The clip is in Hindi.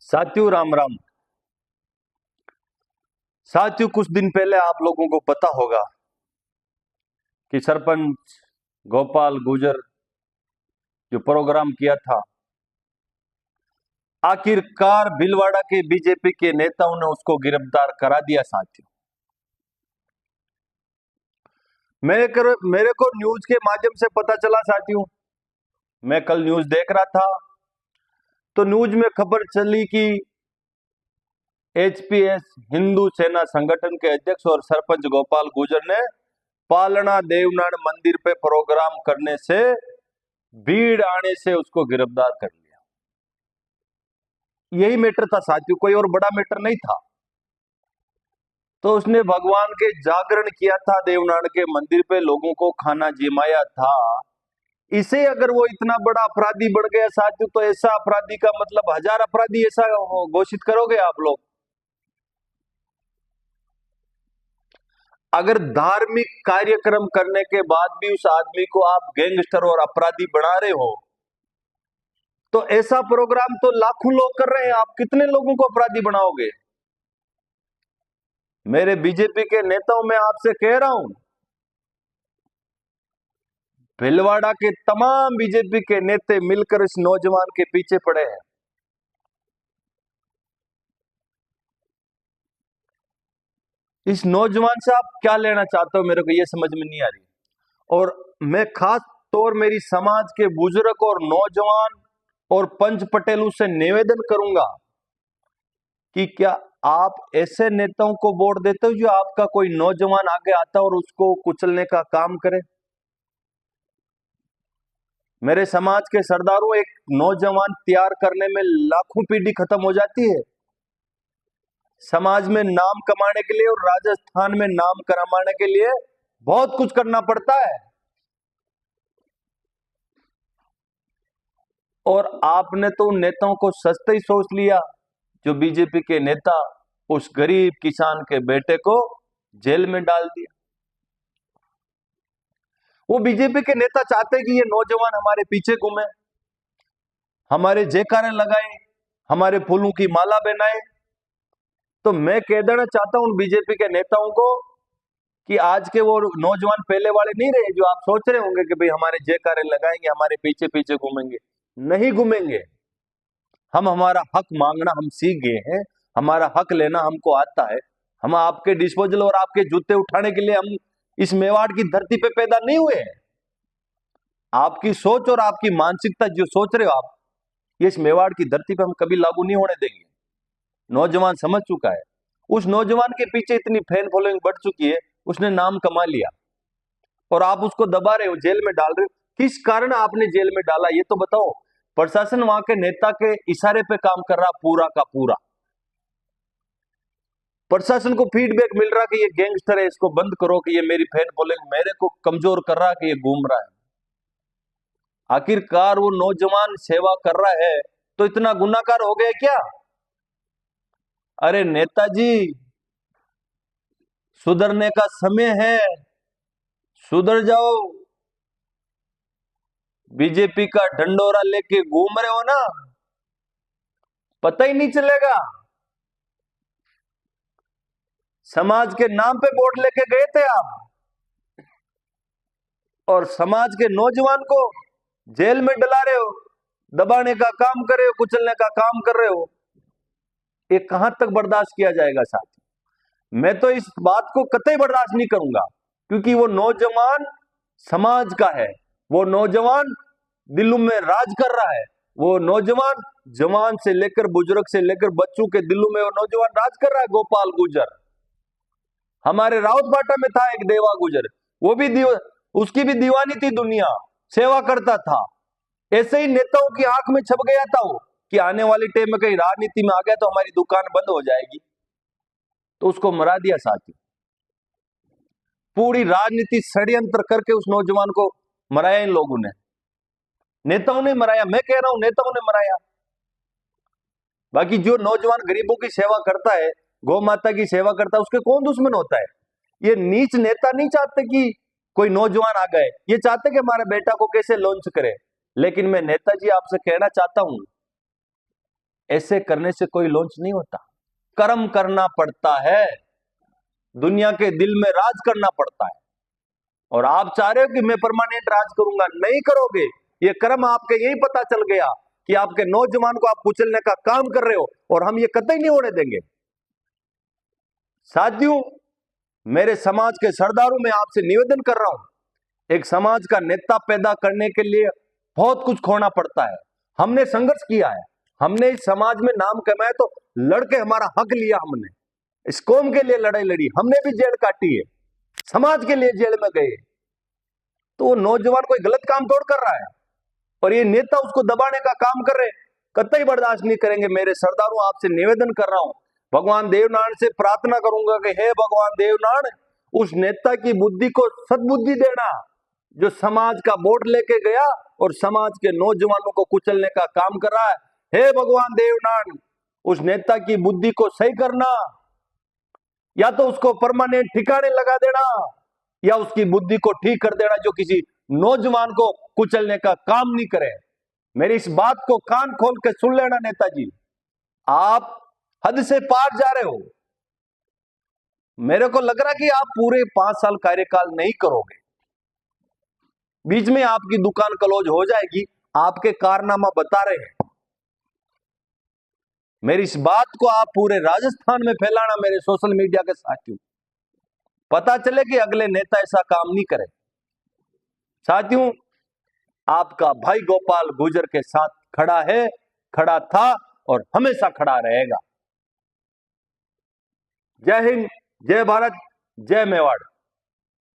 साथियों राम राम। साथियों कुछ दिन पहले आप लोगों को पता होगा कि सरपंच गोपाल गुर्जर जो प्रोग्राम किया था, आखिरकार भीलवाड़ा के बीजेपी के नेताओं ने उसको गिरफ्तार करा दिया। साथियों मेरे को न्यूज के माध्यम से पता चला। साथियों मैं कल न्यूज देख रहा था तो न्यूज में खबर चली कि एचपीएस हिंदू सेना संगठन के अध्यक्ष और सरपंच गोपाल गुर्जर ने पालना देवनान मंदिर पे प्रोग्राम करने से भीड़ आने से उसको गिरफ्तार कर लिया। यही मैटर था साथियों, कोई और बड़ा मैटर नहीं था। तो उसने भगवान के जागरण किया था, देवनान के मंदिर पे लोगों को खाना जिमाया था। इसे अगर वो इतना बड़ा अपराधी बढ़ गया साथियों, तो ऐसा अपराधी का मतलब 1000 अपराधी ऐसा घोषित करोगे आप लोग? अगर धार्मिक कार्यक्रम करने के बाद भी उस आदमी को आप गैंगस्टर और अपराधी बना रहे हो, तो ऐसा प्रोग्राम तो लाखों लोग कर रहे हैं, आप कितने लोगों को अपराधी बनाओगे? मेरे बीजेपी के नेताओं में आपसे कह रहा हूं, भीलवाड़ा के तमाम बीजेपी के नेता मिलकर इस नौजवान के पीछे पड़े हैं। इस नौजवान से आप क्या लेना चाहते हो, मेरे को यह समझ में नहीं आ रही। और मैं खास तौर मेरी समाज के बुजुर्ग और नौजवान और पंच पटेलों से निवेदन करूंगा कि क्या आप ऐसे नेताओं को वोट देते हो जो आपका कोई नौजवान आगे आता और उसको कुचलने का काम करे? मेरे समाज के सरदारों, एक नौजवान तैयार करने में लाखों पीढ़ी खत्म हो जाती है। समाज में नाम कमाने के लिए और राजस्थान में नाम कमाने के लिए बहुत कुछ करना पड़ता है। और आपने तो उन नेताओं को सस्ते ही सोच लिया। जो बीजेपी के नेता उस गरीब किसान के बेटे को जेल में डाल दिया। वो बीजेपी के नेता चाहते कि ये नौजवान हमारे पीछे घूमे, हमारे जयकारे लगाए, हमारे फूलों की माला पहनाए। तो मैं कह देना चाहता हूं उन बीजेपी के नेताओं को कि आज के वो नौजवान पहले वाले नहीं रहे जो आप सोच रहे होंगे कि भाई हमारे जयकारे लगाएंगे, हमारे पीछे पीछे घूमेंगे। नहीं घूमेंगे। हम हमारा हक मांगना हम सीख गए हैं, हमारा हक लेना हमको आता है। हम आपके डिस्पोजल और आपके जूते उठाने के लिए हम इस मेवाड़ की धरती पे पैदा नहीं हुए हैं। आपकी सोच और आपकी मानसिकता जो सोच रहे हो आप, ये इस मेवाड़ की धरती पे हम कभी लागू नहीं होने देंगे। नौजवान समझ चुका है। उस नौजवान के पीछे इतनी फैन फॉलोइंग बढ़ चुकी है, उसने नाम कमा लिया और आप उसको दबा रहे हो, जेल में डाल रहे हो। किस कारण आपने जेल में डाला ये तो बताओ। प्रशासन वहां के नेता के इशारे पे काम कर रहा पूरा का पूरा। प्रशासन को फीडबैक मिल रहा कि ये गैंगस्टर है, इसको बंद करो, कि ये मेरी फैन फॉलोइंग मेरे को कमजोर कर रहा, कि ये घूम रहा है। आखिरकार वो नौजवान सेवा कर रहा है तो इतना गुनाहगार हो गया क्या? अरे नेताजी, सुधरने का समय है, सुधर जाओ। बीजेपी का ढंडोरा लेके घूम रहे हो ना, पता ही नहीं चलेगा। समाज के नाम पे वोट लेके गए थे आप और समाज के नौजवान को जेल में डला रहे हो, दबाने का काम कर रहे हो, कुचलने का काम कर रहे हो। ये कहां तक बर्दाश्त किया जाएगा साथी? मैं तो इस बात को कतई बर्दाश्त नहीं करूंगा, क्योंकि वो नौजवान समाज का है, वो नौजवान दिलों में राज कर रहा है, वो नौजवान जवान से लेकर बुजुर्ग से लेकर बच्चों के दिलों में वो नौजवान राज कर रहा है। गोपाल गुर्जर हमारे राउत बाटा में था एक देवा गुर्जर, वो भी उसकी भी दीवानी थी दुनिया, सेवा करता था। ऐसे ही नेताओं की आंख में छप गया था वो कि आने वाली टाइम में कहीं राजनीति में आ गया तो हमारी दुकान बंद हो जाएगी, तो उसको मरा दिया साथी। पूरी राजनीति षड्यंत्र करके उस नौजवान को मराया इन लोगों ने। नेताओं ने मराया, मैं कह रहा हूं नेताओं ने मराया। बाकी जो नौजवान गरीबों की सेवा करता है, गौ माता की सेवा करता है, उसके कौन दुश्मन होता है? ये नीच नेता नहीं चाहते कि कोई नौजवान आ गए, ये चाहते कि हमारे बेटा को कैसे लॉन्च करे। लेकिन मैं नेताजी आपसे कहना चाहता हूं, ऐसे करने से कोई लॉन्च नहीं होता। कर्म करना पड़ता है, दुनिया के दिल में राज करना पड़ता है। और आप चाह रहे हो कि मैं परमानेंट राज करूंगा, नहीं करोगे। ये कर्म आपके यही पता चल गया कि आपके नौजवान को आप कुचलने का काम कर रहे हो, और हम ये कतई नहीं होने देंगे। साथियों, मेरे समाज के सरदारों, में आपसे निवेदन कर रहा हूं, एक समाज का नेता पैदा करने के लिए बहुत कुछ खोना पड़ता है। हमने संघर्ष किया है, हमने इस समाज में नाम कमाया, तो लड़के हमारा हक लिया, हमने इस कौम के लिए लड़ाई लड़ी, हमने भी जेल काटी है, समाज के लिए जेल में गए। तो वो नौजवान कोई गलत काम तोड़ कर रहा है और ये नेता उसको दबाने का काम कर रहे, कतई बर्दाश्त नहीं करेंगे। मेरे सरदारों, आपसे निवेदन कर रहा हूं, भगवान देवनारायण से प्रार्थना करूंगा कि हे भगवान देवनारायण, उस नेता की बुद्धि को सद्बुद्धि देना जो समाज का वोट लेके गया और समाज के नौजवानों को कुचलने का काम कर रहा है। हे भगवान देवनारायण, उस नेता की बुद्धि को सही करना, या तो उसको परमानेंट ठिकाने लगा देना, या उसकी बुद्धि को ठीक कर देना जो किसी नौजवान को कुचलने का काम नहीं करे। मेरी इस बात को कान खोल के सुन लेना नेताजी, आप हद से पार जा रहे हो। मेरे को लग रहा कि आप पूरे 5 साल कार्यकाल नहीं करोगे, बीच में आपकी दुकान क्लोज हो जाएगी, आपके कारनामा बता रहे हैं। मेरी इस बात को आप पूरे राजस्थान में फैलाना, मेरे सोशल मीडिया के साथियों, पता चले कि अगले नेता ऐसा काम नहीं करे। साथियों, आपका भाई गोपाल गुर्जर के साथ खड़ा है, खड़ा था और हमेशा खड़ा रहेगा। जय हिंद, जय भारत, जय मेवाड़।